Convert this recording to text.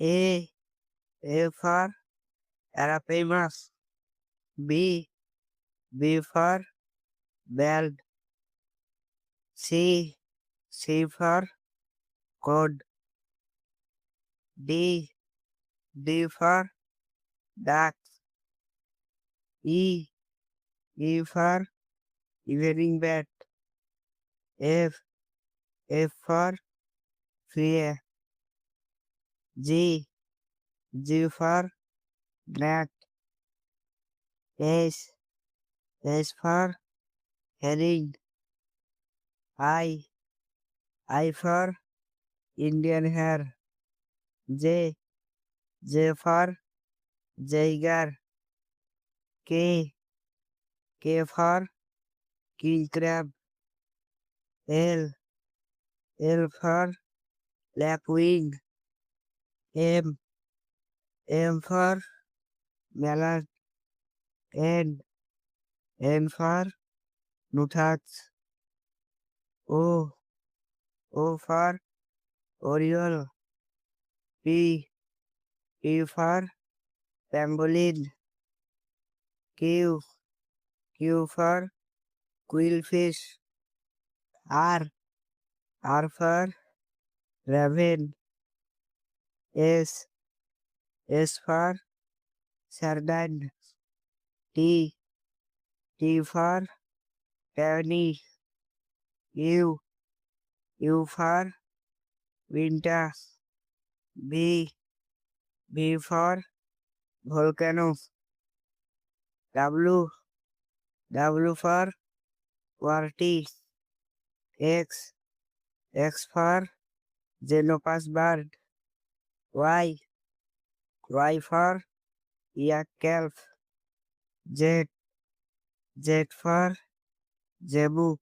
A. A for Arapaima. B. B for belt. C. C for code. D. D for duck. E. E for evening bat. F. F for fear. G. G for gnat. S. S for herring. I. I for Indian hare. J. J for Jaeger. K. K for king crab. L. L for lapwing. M. M for mallard. N. N for nuthats. O. O for oriole. P. P for pangolin. Q. Q for quillfish. R. R for raven. S. S for sardine. T. T for tawny. U. U for winter. B. B for volcano. W. W for QWERTY. X. X for Xenopus bird. Y. Y for yak calf. Z. Z for zebu.